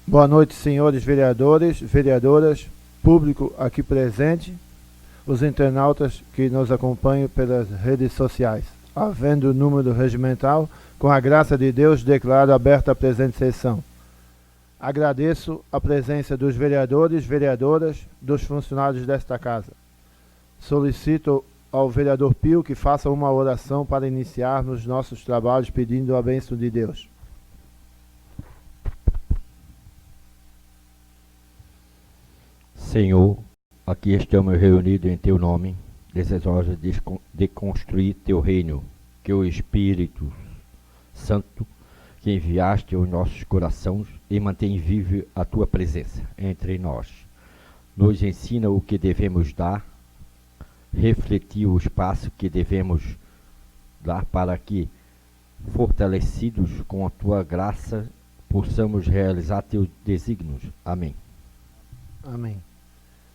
Boa noite, senhores vereadores, vereadoras, público aqui presente, os internautas que nos acompanham pelas redes sociais. Havendo o número regimental, com a graça de Deus, declaro aberta a presente sessão. Agradeço a presença dos vereadores, vereadoras, dos funcionários desta casa. Solicito ao vereador Pio que faça uma oração para iniciarmos nossos trabalhos pedindo a bênção de Deus. Senhor, aqui estamos reunidos em Teu nome, desejosos de construir Teu reino, que o Espírito Santo que enviaste aos nossos corações e mantém viva a Tua presença entre nós. Nos ensina o que devemos dar, refletir os passos que devemos dar para que, fortalecidos com a Tua graça, possamos realizar Teus desígnios. Amém. Amém.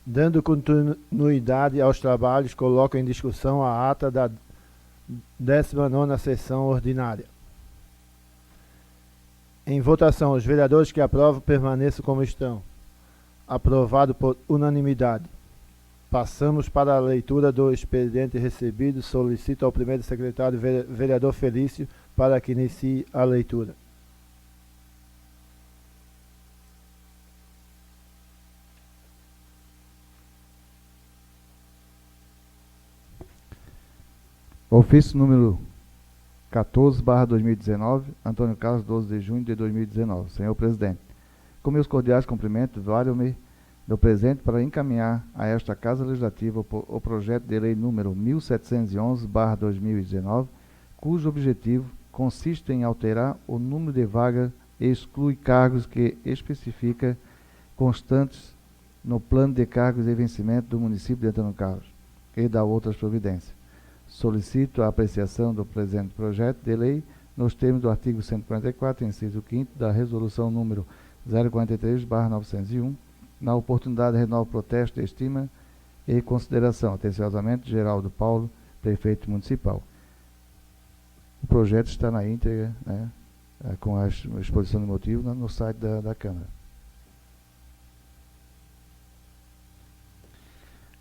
Dando continuidade aos trabalhos, coloco em discussão a ata da 19ª sessão ordinária. Em votação, os vereadores que aprovam permaneçam como estão. Aprovado por unanimidade. Passamos para a leitura do expediente recebido. Solicito ao primeiro secretário, vereador Felício, para que inicie a leitura. Ofício número 14/2019, Antônio Carlos, 12 de junho de 2019. Senhor Presidente, com meus cordiais cumprimentos, valho-me do presente para encaminhar a esta Casa Legislativa o projeto de lei número 1711/2019, cujo objetivo consiste em alterar o número de vagas e exclui cargos que especifica constantes no plano de cargos e vencimento do município de Antônio Carlos e da outras providências. Solicito a apreciação do presente projeto de lei nos termos do artigo 144, inciso 5º da Resolução número 043/901, na oportunidade renovo o protesto de estima e consideração. Atenciosamente, Geraldo Paulo, prefeito municipal. O projeto está na íntegra, né, com a exposição de motivo no site da Câmara.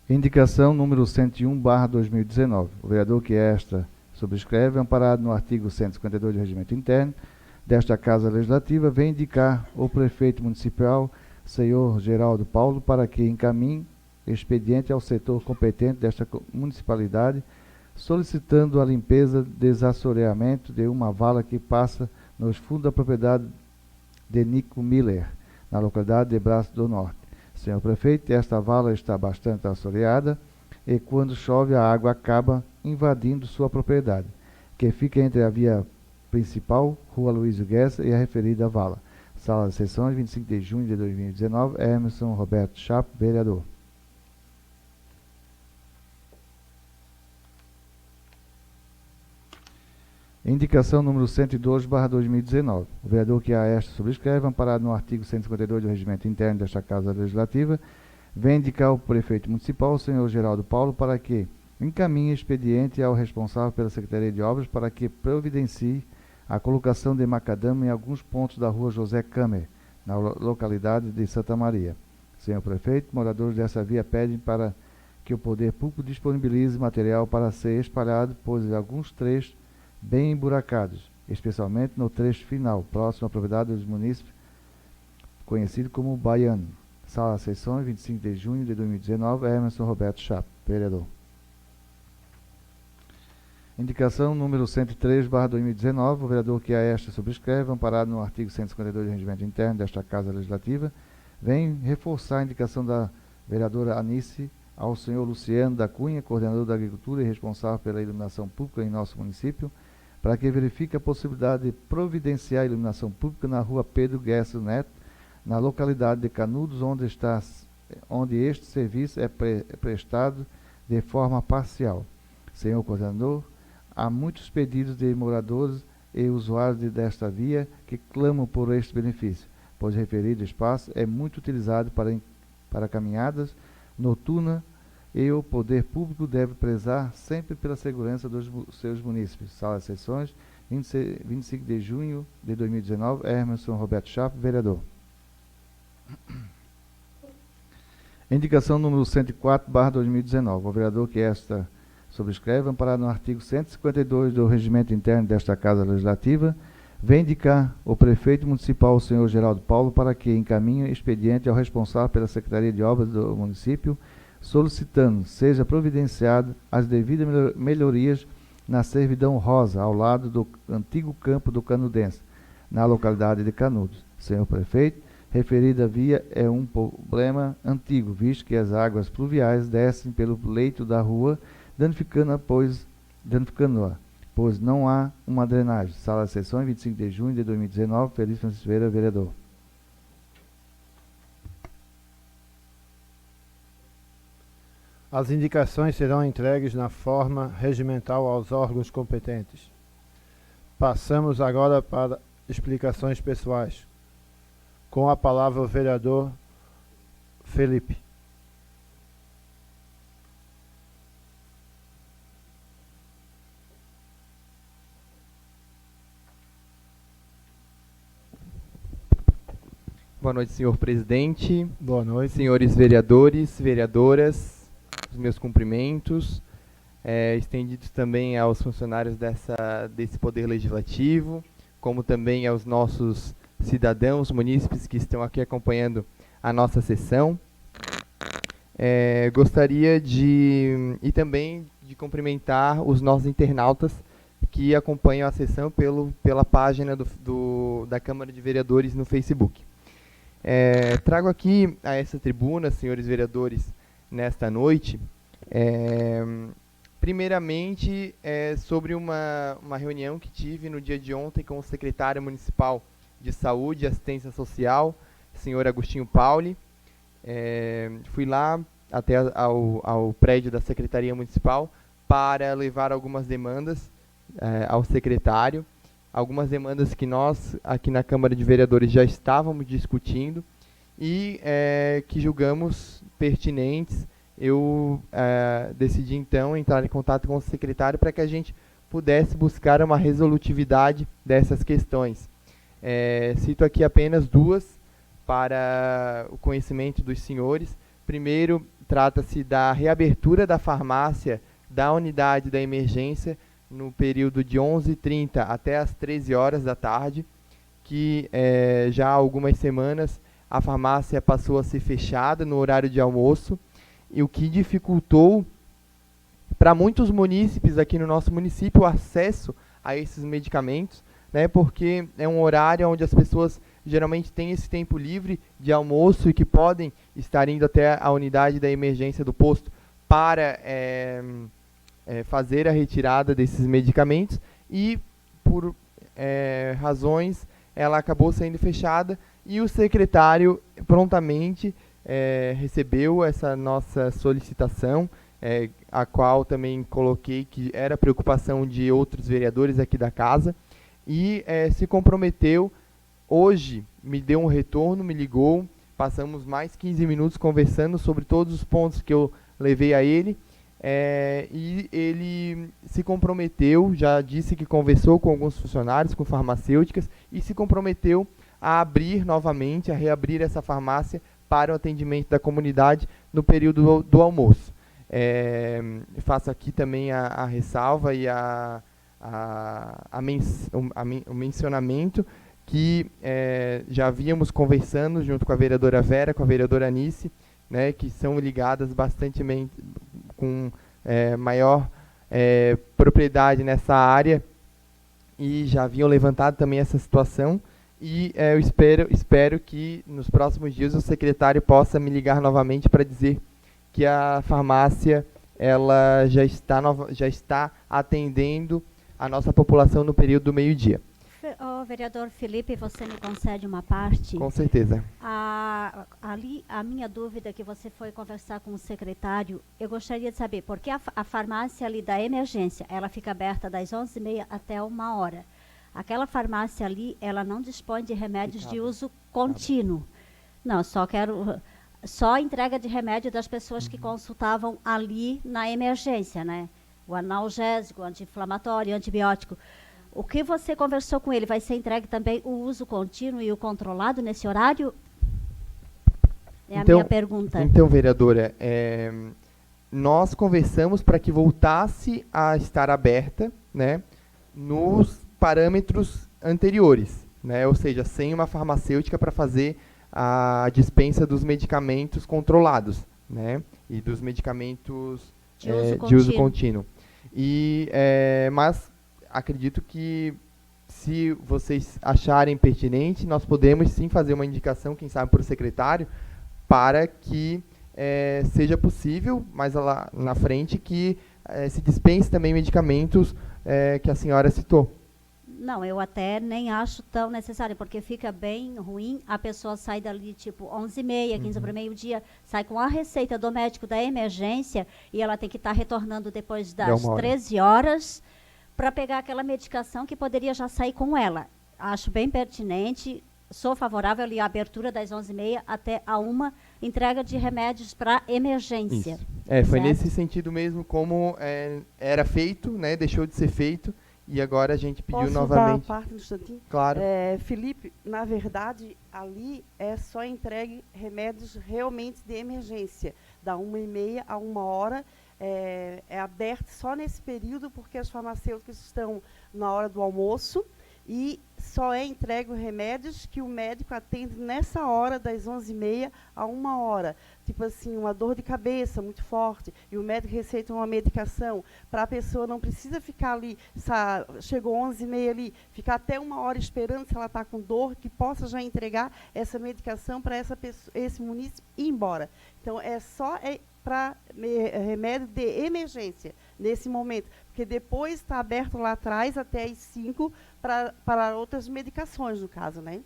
Indicação número 101/2019. O vereador que esta subscreve, amparado no artigo 152 do Regimento Interno desta Casa Legislativa, vem indicar o prefeito municipal, senhor Geraldo Paulo, para que encaminhe expediente ao setor competente desta municipalidade, solicitando a limpeza, desassoreamento de uma vala que passa nos fundos da propriedade de Nico Miller, na localidade de Braço do Norte. Senhor prefeito, esta vala está bastante assoreada e quando chove a água acaba invadindo sua propriedade, que fica entre a via principal, Rua Luísio Guessa, e a referida vala. Sala de Sessões, 25 de junho de 2019, Emerson Roberto Chapo, vereador. Indicação número 102/2019. O vereador que a esta subscreve, amparado no artigo 152 do Regimento Interno desta Casa Legislativa, vem indicar o prefeito municipal, o senhor Geraldo Paulo, para que encaminhe expediente ao responsável pela Secretaria de Obras para que providencie a colocação de macadâmia em alguns pontos da rua José Câmer, na localidade de Santa Maria. Senhor prefeito, moradores dessa via pedem para que o poder público disponibilize material para ser espalhado, pois alguns trechos bem emburacados, especialmente no trecho final, próximo à propriedade dos munícipes, conhecido como Baiano. Sala de Sessões, 25 de junho de 2019, Emerson Roberto Chapo, vereador. Indicação número 103/2019, o vereador que a esta subscreve, amparado no artigo 152 do Regimento Interno desta Casa Legislativa, vem reforçar a indicação da vereadora Anice ao senhor Luciano da Cunha, coordenador da Agricultura e responsável pela iluminação pública em nosso município, para que verifique a possibilidade de providenciar a iluminação pública na rua Pedro Guesso Neto, na localidade de Canudos, onde este serviço é prestado de forma parcial. Senhor coordenador, há muitos pedidos de moradores e usuários desta via que clamam por este benefício, pois o referido espaço é muito utilizado para caminhadas noturnas e o poder público deve prezar sempre pela segurança dos seus munícipes. Sala de Sessões, 25 de junho de 2019, Emerson Roberto Chapo, vereador. Indicação número 104/2019. O vereador que esta subscreve, amparado no artigo 152 do Regimento Interno desta Casa Legislativa, vem indicar o prefeito municipal, o senhor Geraldo Paulo, para que encaminhe expediente ao responsável pela Secretaria de Obras do município, solicitando seja providenciado as devidas melhorias na servidão rosa, ao lado do antigo campo do Canudense, na localidade de Canudos. Senhor prefeito, referida via é um problema antigo, visto que as águas pluviais descem pelo leito da rua, danificando-a, pois não há uma drenagem. Sala de sessões, 25 de junho de 2019. Feliz Francisco Vieira, vereador. As indicações serão entregues na forma regimental aos órgãos competentes. Passamos agora para explicações pessoais. Com a palavra o vereador Felipe. Boa noite, senhor presidente. Boa noite. Senhores vereadores, vereadoras, os meus cumprimentos, estendidos também aos funcionários desse Poder Legislativo, como também aos nossos cidadãos, munícipes que estão aqui acompanhando a nossa sessão. Gostaria e também de cumprimentar os nossos internautas que acompanham a sessão pela página da Câmara de Vereadores no Facebook. Trago aqui a essa tribuna, senhores vereadores, nesta noite, primeiramente sobre uma reunião que tive no dia de ontem com o secretário municipal de Saúde e Assistência Social, senhor Agostinho Pauli. Fui lá até ao prédio da Secretaria Municipal para levar algumas demandas ao secretário. Algumas demandas que nós, aqui na Câmara de Vereadores, já estávamos discutindo e que julgamos pertinentes. Eu decidi, então, entrar em contato com o secretário para que a gente pudesse buscar uma resolutividade dessas questões. Cito aqui apenas duas para o conhecimento dos senhores. Primeiro, trata-se da reabertura da farmácia da unidade da emergência no período de 11h30 até as 13 horas da tarde, que já há algumas semanas a farmácia passou a ser fechada no horário de almoço, e o que dificultou para muitos munícipes aqui no nosso município o acesso a esses medicamentos, né, porque é um horário onde as pessoas geralmente têm esse tempo livre de almoço e que podem estar indo até a unidade da emergência do posto para fazer a retirada desses medicamentos, e por razões ela acabou sendo fechada, e o secretário prontamente recebeu essa nossa solicitação, a qual também coloquei que era preocupação de outros vereadores aqui da casa, e se comprometeu. Hoje me deu um retorno, me ligou, passamos mais 15 minutos conversando sobre todos os pontos que eu levei a ele, e ele se comprometeu, já disse que conversou com alguns funcionários, com farmacêuticas, e se comprometeu a abrir novamente, a reabrir essa farmácia para o atendimento da comunidade no período do almoço. Faço aqui também a ressalva e o mencionamento que já havíamos conversando junto com a vereadora Vera, com a vereadora Anice, né, que são ligadas bastante com maior propriedade nessa área, e já haviam levantado também essa situação, e eu espero que nos próximos dias o secretário possa me ligar novamente para dizer que a farmácia ela já está atendendo a nossa população no período do meio-dia. Vereador Felipe, você me concede uma parte? Com certeza. A minha dúvida, que você foi conversar com o secretário, eu gostaria de saber, porque a farmácia ali da emergência, ela fica aberta das 11h30 até 1h. Aquela farmácia ali, ela não dispõe de remédios de uso contínuo. Não, só entrega de remédio das pessoas que consultavam ali na emergência, né? O analgésico, o anti-inflamatório, o antibiótico. O que você conversou com ele, vai ser entregue também o uso contínuo e o controlado nesse horário? É a minha pergunta. Então, vereadora, nós conversamos para que voltasse a estar aberta, né, nos parâmetros anteriores, né, ou seja, sem uma farmacêutica para fazer a dispensa dos medicamentos controlados, né, e dos medicamentos de uso contínuo. Mas acredito que, se vocês acharem pertinente, nós podemos sim fazer uma indicação, quem sabe, para o secretário, para que seja possível, mais lá na frente, que se dispense também medicamentos que a senhora citou. Não, eu até nem acho tão necessário, porque fica bem ruim, a pessoa sai dali tipo 11h30, 15 para meio-dia, sai com a receita do médico da emergência e ela tem que estar retornando depois das 13 horas para pegar aquela medicação que poderia já sair com ela. Acho bem pertinente, sou favorável à abertura das 11h30 até a 1h, entrega de remédios para emergência. Isso. Foi nesse sentido mesmo como era feito, né, deixou de ser feito, e agora a gente pediu novamente. Posso dar uma parte no instantinho? Claro. Felipe, na verdade, ali é só entregue remédios realmente de emergência, da 1h30 a 1h. É aberto só nesse período, porque as farmacêuticas estão na hora do almoço, e só é entregue os remédios que o médico atende nessa hora, das 11h30 a 1h. Tipo assim, uma dor de cabeça muito forte, e o médico receita uma medicação, para a pessoa não precisa ficar ali, chegou 11h30 ali, ficar até 1h esperando se ela está com dor, que possa já entregar essa medicação para esse munícipe ir embora. Então, é só para remédio de emergência, nesse momento, porque depois está aberto lá atrás, até as 5, para outras medicações, no caso, né?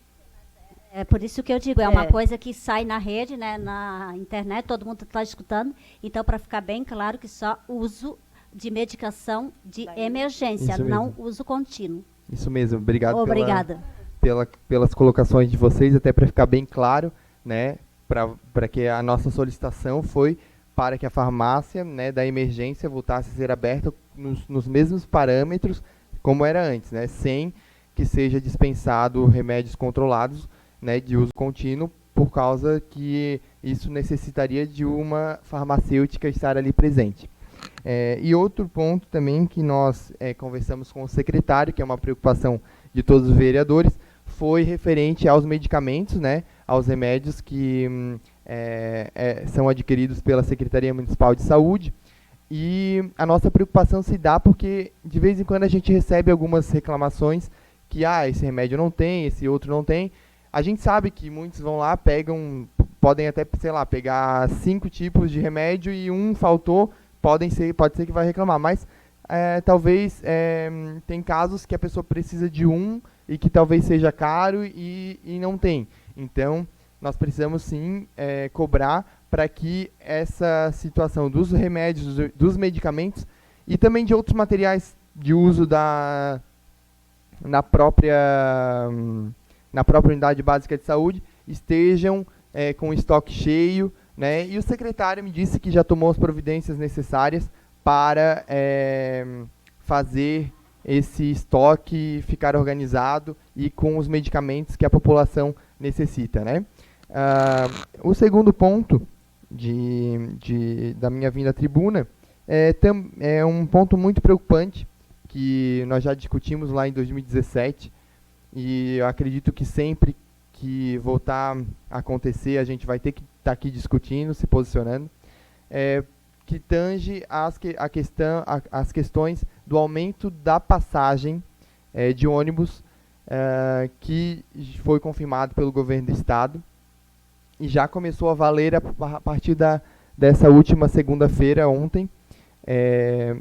É por isso que eu digo, é uma coisa que sai na rede, né, na internet, todo mundo está escutando, então, para ficar bem claro que só uso de medicação de emergência, não uso contínuo. Isso mesmo, obrigado. Obrigada. Pelas colocações de vocês, até para ficar bem claro, né, para que a nossa solicitação foi para que a farmácia, né, da emergência voltasse a ser aberta nos mesmos parâmetros como era antes, né, sem que seja dispensado remédios controlados, né, de uso contínuo, por causa que isso necessitaria de uma farmacêutica estar ali presente. E outro ponto também que nós conversamos com o secretário, que é uma preocupação de todos os vereadores, foi referente aos medicamentos, né, aos remédios que são adquiridos pela Secretaria Municipal de Saúde. E a nossa preocupação se dá porque, de vez em quando, a gente recebe algumas reclamações que esse remédio não tem, esse outro não tem. A gente sabe que muitos vão lá, podem até, sei lá, pegar 5 tipos de remédio e um faltou, pode ser que vai reclamar, mas talvez tem casos que a pessoa precisa de um e que talvez seja caro e não tem. Então, nós precisamos sim cobrar para que essa situação dos remédios, dos medicamentos e também de outros materiais de uso na própria unidade básica de saúde estejam com o estoque cheio, né? E o secretário me disse que já tomou as providências necessárias para fazer esse estoque ficar organizado e com os medicamentos que a população necessita, né? O segundo ponto da minha vinda à tribuna é um ponto muito preocupante que nós já discutimos lá em 2017 e eu acredito que sempre que voltar a acontecer a gente vai ter que estar aqui discutindo, se posicionando, que tange as questões do aumento da passagem de ônibus que foi confirmado pelo governo do estado e já começou a valer a partir dessa última segunda-feira, ontem,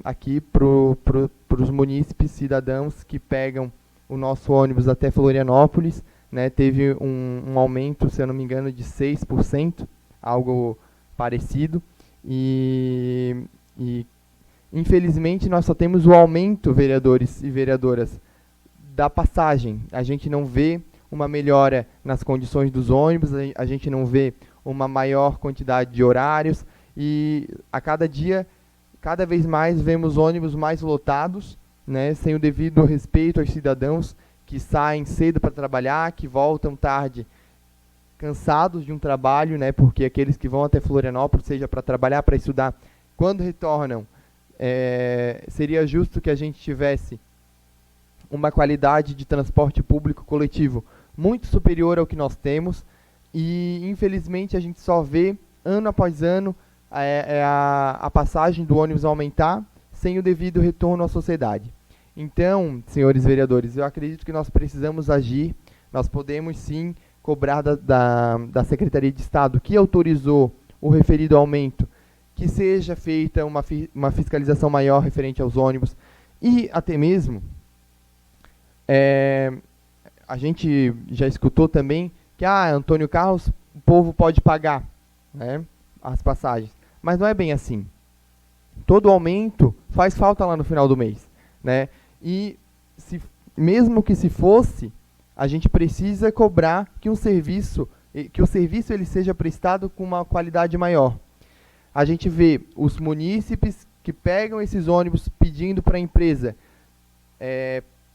aqui para os munícipes cidadãos que pegam o nosso ônibus até Florianópolis, né, teve um aumento, se eu não me engano, de 6%, algo parecido, e infelizmente nós só temos o aumento, vereadores e vereadoras, da passagem. A gente não vê uma melhora nas condições dos ônibus, a gente não vê uma maior quantidade de horários e a cada dia, cada vez mais vemos ônibus mais lotados, né, sem o devido respeito aos cidadãos que saem cedo para trabalhar, que voltam tarde cansados de um trabalho, né, porque aqueles que vão até Florianópolis, seja para trabalhar, para estudar, quando retornam, seria justo que a gente tivesse uma qualidade de transporte público coletivo muito superior ao que nós temos, e infelizmente a gente só vê, ano após ano, a passagem do ônibus aumentar sem o devido retorno à sociedade. Então, senhores vereadores, eu acredito que nós precisamos agir, nós podemos sim cobrar da Secretaria de Estado, que autorizou o referido aumento, que seja feita uma fiscalização maior referente aos ônibus, e até mesmo, a gente já escutou também que, Antônio Carlos, o povo pode pagar, né, as passagens, mas não é bem assim. Todo aumento faz falta lá no final do mês, né, e mesmo que se fosse, a gente precisa cobrar que o serviço ele seja prestado com uma qualidade maior. A gente vê os munícipes que pegam esses ônibus pedindo para a empresa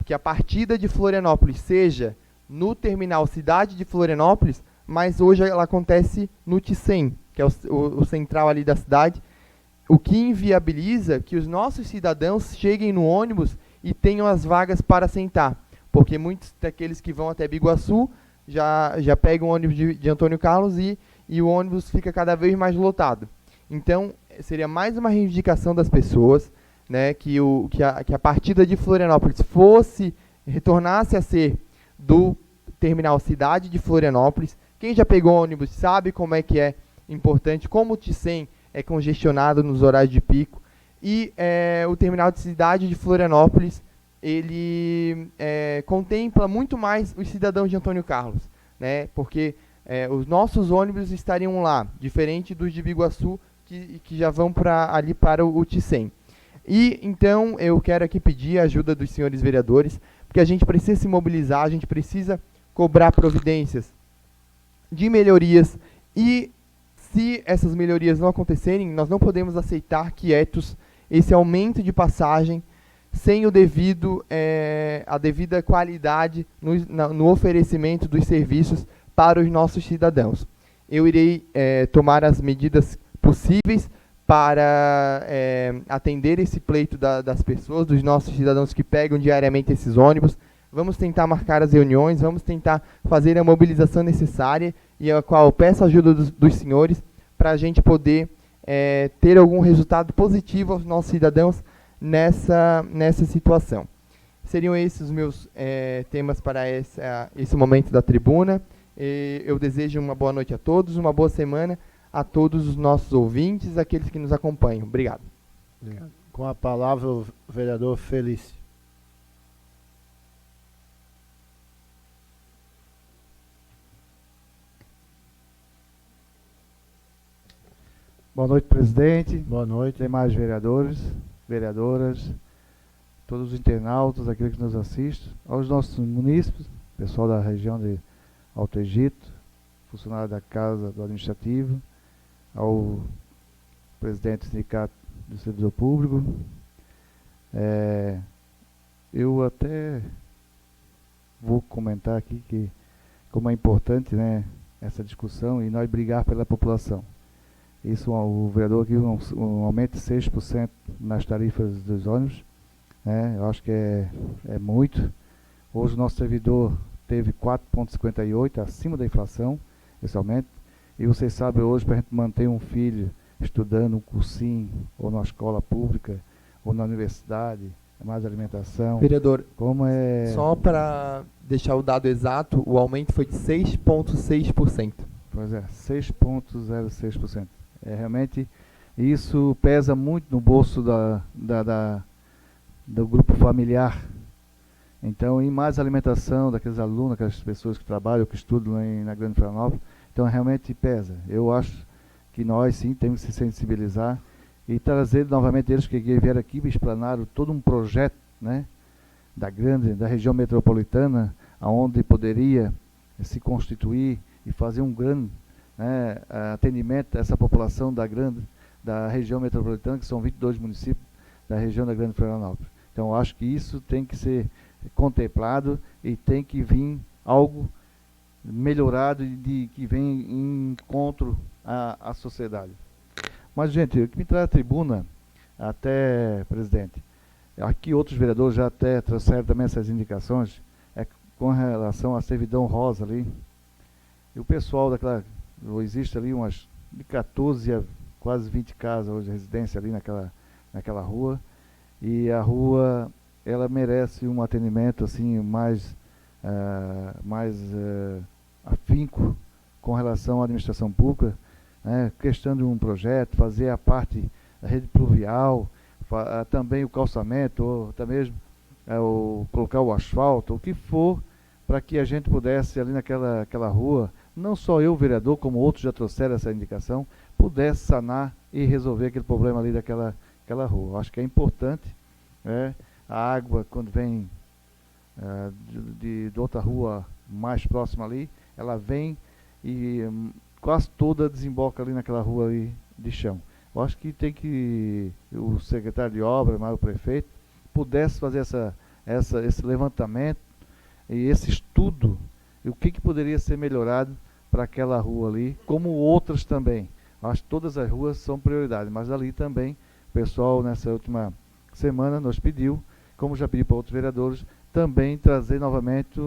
que a partida de Florianópolis seja no terminal Cidade de Florianópolis, mas hoje ela acontece no Ticem, que é o central ali da cidade, o que inviabiliza que os nossos cidadãos cheguem no ônibus e tenham as vagas para sentar. Porque muitos daqueles que vão até Biguaçu já pegam o ônibus de Antônio Carlos e o ônibus fica cada vez mais lotado. Então, seria mais uma reivindicação das pessoas, né, que a partida de Florianópolis retornasse a ser do terminal Cidade de Florianópolis. Quem já pegou ônibus sabe como é que é importante, como o Ticem é congestionado nos horários de pico. E o terminal de Cidade de Florianópolis, ele contempla muito mais os cidadãos de Antônio Carlos, né? Porque os nossos ônibus estariam lá, diferente dos de Biguaçu, que já vão ali para o Ticem. E então eu quero aqui pedir a ajuda dos senhores vereadores, porque a gente precisa se mobilizar, a gente precisa cobrar providências de melhorias, e se essas melhorias não acontecerem, nós não podemos aceitar quietos esse aumento de passagem sem a devida qualidade no oferecimento dos serviços para os nossos cidadãos. Eu irei tomar as medidas possíveis para atender esse pleito das pessoas, dos nossos cidadãos que pegam diariamente esses ônibus. Vamos tentar marcar as reuniões, vamos tentar fazer a mobilização necessária, e a qual peço a ajuda dos senhores para a gente poder ter algum resultado positivo aos nossos cidadãos nessa situação. Seriam esses os meus temas para esse momento da tribuna. Eu desejo uma boa noite a todos, uma boa semana a todos os nossos ouvintes, aqueles que nos acompanham. Obrigado. Obrigado. Com a palavra o vereador Felício. Boa noite, presidente. Boa noite. Demais vereadores, vereadoras, todos os internautas, aqueles que nos assistem, aos nossos munícipes, pessoal da região de Alto Egito, funcionário da Casa do Administrativo, ao presidente do Sindicato do Servidor Público. Eu até vou comentar aqui como é importante, né, essa discussão e nós brigar pela população. Isso, o vereador aqui, um aumento de 6% nas tarifas dos ônibus, né, eu acho que é muito. Hoje o nosso servidor teve 4,58, acima da inflação, esse aumento. E vocês sabem hoje, para a gente manter um filho estudando um cursinho, ou na escola pública, ou na universidade, mais alimentação. Vereador, como só para deixar o dado exato, o aumento foi de 6,6%. Pois é, 6,06%. Realmente, isso pesa muito no bolso do grupo familiar. Então, e mais alimentação daqueles alunos, aquelas pessoas que trabalham, que estudam na Grande Florianópolis. Então, realmente pesa. Eu acho que nós, sim, temos que se sensibilizar e trazer novamente eles que vieram aqui e explanaram todo um projeto, né, da região metropolitana, onde poderia se constituir e fazer um grande atendimento a essa população da região metropolitana, que são 22 municípios da região da Grande Florianópolis. Então, eu acho que isso tem que ser contemplado e tem que vir algo melhorado e que vem em encontro à sociedade. Mas, gente, o que me traz à tribuna, até, presidente, aqui outros vereadores já até trouxeram também essas indicações, é com relação à servidão rosa ali. E o pessoal daquela, existe ali umas de 14 a quase 20 casas hoje, residência ali naquela rua, e a rua, ela merece um atendimento assim mais afinco com relação à administração pública, né, questão de um projeto, fazer a parte da rede pluvial, também o calçamento, ou até mesmo colocar o asfalto, o que for, para que a gente pudesse ali naquela rua, não só eu, vereador, como outros já trouxeram essa indicação, pudesse sanar e resolver aquele problema ali daquela rua. Acho que é importante, né, a água, quando vem de outra rua mais próxima ali, ela vem e quase toda desemboca ali naquela rua ali de chão. Eu acho que tem que o secretário de obra, mas o prefeito, pudesse fazer esse levantamento e esse estudo, e o que poderia ser melhorado para aquela rua ali, como outras também. Eu acho que todas as ruas são prioridade, mas ali também, o pessoal nessa última semana nos pediu, como já pedi para outros vereadores, também trazer novamente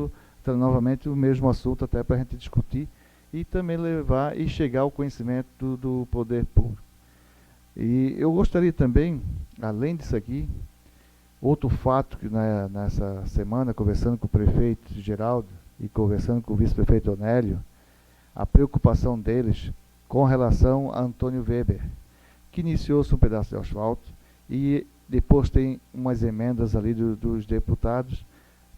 o mesmo assunto, até para a gente discutir e também levar e chegar ao conhecimento do poder público. E eu gostaria também, além disso aqui, outro fato que nessa semana, conversando com o prefeito Geraldo e conversando com o vice-prefeito Onélio, a preocupação deles com relação a Antônio Weber, que iniciou-se um pedaço de asfalto e depois tem umas emendas ali dos deputados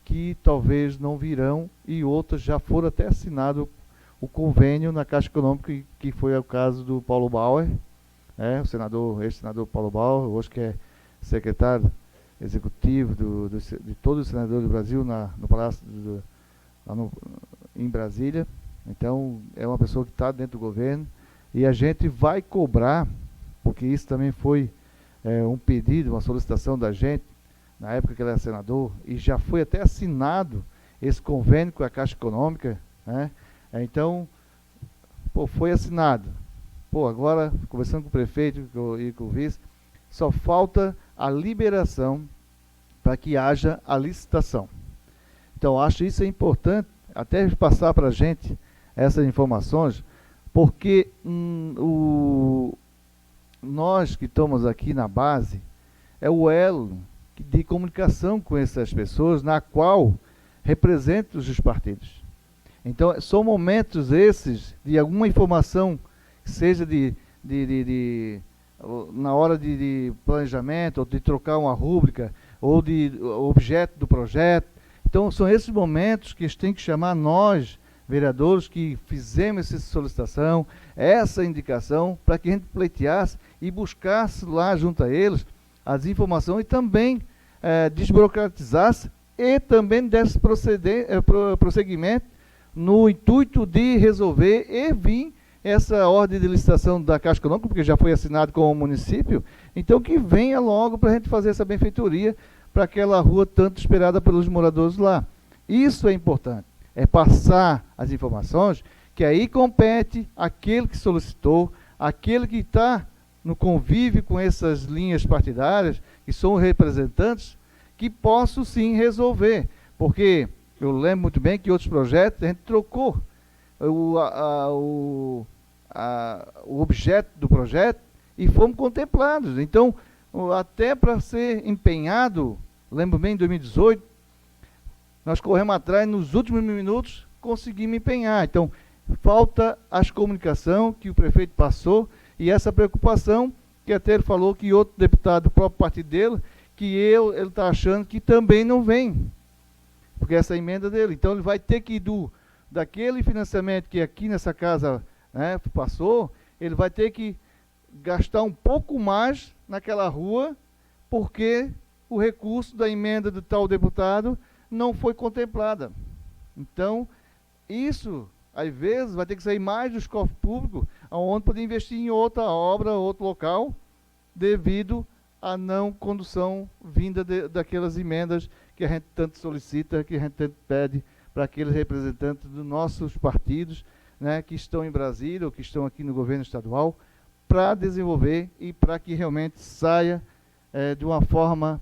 que talvez não virão, e outras já foram até assinado o convênio na Caixa Econômica, que foi o caso do Paulo Bauer, o ex-senador Paulo Bauer, hoje que é secretário executivo de todos os senadores do Brasil no Palácio em Brasília. Então, é uma pessoa que está dentro do governo, e a gente vai cobrar, porque isso também foi um pedido, uma solicitação da gente, na época que ele era senador, e já foi até assinado esse convênio com a Caixa Econômica, né? Então, foi assinado. Agora, conversando com o prefeito e com o vice, só falta a liberação para que haja a licitação. Então, acho isso é importante, até passar para a gente essas informações, porque nós que estamos aqui na base, é o elo de comunicação com essas pessoas, na qual representam os partidos. Então, são momentos esses de alguma informação, seja na hora de planejamento, ou de trocar uma rúbrica, ou de objeto do projeto. Então, são esses momentos que eles têm que chamar nós, vereadores, que fizemos essa solicitação, essa indicação, para que a gente pleiteasse e buscasse lá junto a eles as informações e também desburocratizasse e também desse prosseguimento no intuito de resolver e vir essa ordem de licitação da Caixa Econômica, porque já foi assinado com o município, então que venha logo para a gente fazer essa benfeitoria para aquela rua tanto esperada pelos moradores lá. Isso é importante, é passar as informações, que aí compete aquele que solicitou, aquele que está no convívio com essas linhas partidárias, que são representantes, que possam sim resolver, porque eu lembro muito bem que outros projetos a gente trocou o objeto do projeto e fomos contemplados. Então, até para ser empenhado, lembro bem, em 2018, nós corremos atrás, nos últimos minutos, conseguimos empenhar. Então, falta as comunicação que o prefeito passou e essa preocupação que até ele falou que outro deputado do próprio partido dele, que ele está achando que também não vem, porque essa emenda dele. Então, ele vai ter que ir daquele financiamento que aqui nessa casa passou, ele vai ter que gastar um pouco mais naquela rua, porque o recurso da emenda do tal deputado não foi contemplada. Então, isso, às vezes, vai ter que sair mais dos cofres públicos, onde poder investir em outra obra, outro local, devido à não condução vinda daquelas emendas que a gente tanto solicita, que a gente tanto pede para aqueles representantes dos nossos partidos, né, que estão em Brasília ou que estão aqui no governo estadual, para desenvolver e para que realmente saia de uma forma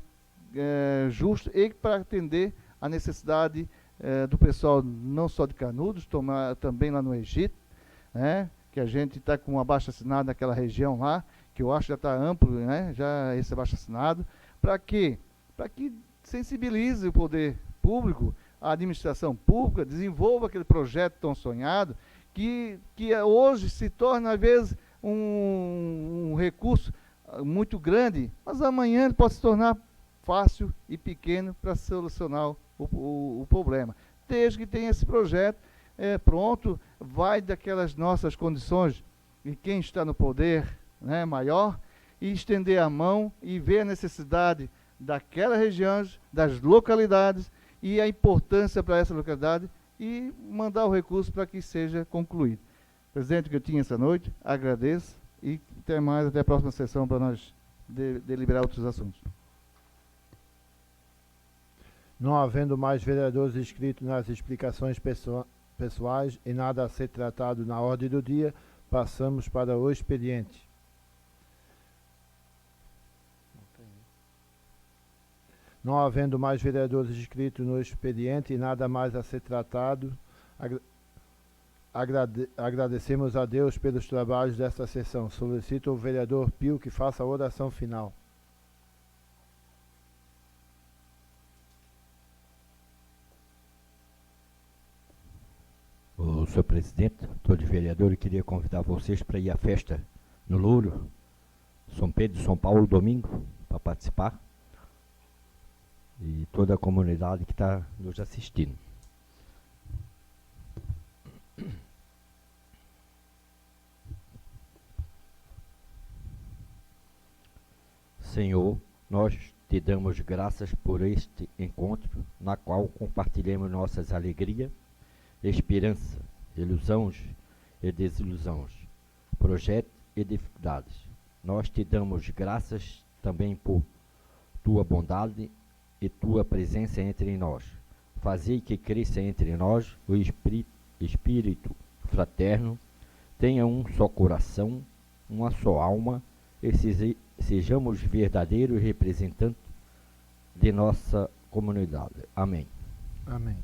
justa e para atender a necessidade do pessoal não só de Canudos, também lá no Egito, né, que a gente está com um abaixo-assinado naquela região lá, que eu acho que já está amplo, né, já esse abaixo-assinado, para quê? Para que sensibilize o poder público, a administração pública, desenvolva aquele projeto tão sonhado, que hoje se torna, às vezes, um recurso muito grande, mas amanhã ele pode se tornar fácil e pequeno para solucionar o problema. Desde que tenha esse projeto pronto, vai daquelas nossas condições, e quem está no poder, né, maior, e estender a mão e ver a necessidade daquela região, das localidades, e a importância para essa localidade, e mandar o recurso para que seja concluído. Presidente, que eu tinha essa noite, agradeço, e até mais, até a próxima sessão para nós deliberar outros assuntos. Não havendo mais vereadores inscritos nas explicações pessoais e nada a ser tratado na ordem do dia, passamos para o expediente. Não havendo mais vereadores inscritos no expediente e nada mais a ser tratado, agradecemos a Deus pelos trabalhos desta sessão. Solicito ao vereador Pio que faça a oração final. Senhor presidente, todos os vereadores, queria convidar vocês para ir à festa no Louro, São Pedro e São Paulo, domingo, para participar. E toda a comunidade que está nos assistindo. Senhor, nós te damos graças por este encontro, na qual compartilhamos nossas alegrias, esperança, ilusões e desilusões, projetos e dificuldades. Nós te damos graças também por tua bondade e tua presença entre nós. Fazei que cresça entre nós o espírito fraterno, tenha um só coração, uma só alma, e sejamos verdadeiros representantes de nossa comunidade. Amém. Amém.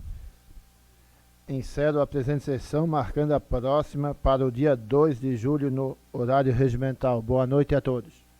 Encerro a presente sessão, marcando a próxima para o dia 2 de julho no horário regimental. Boa noite a todos.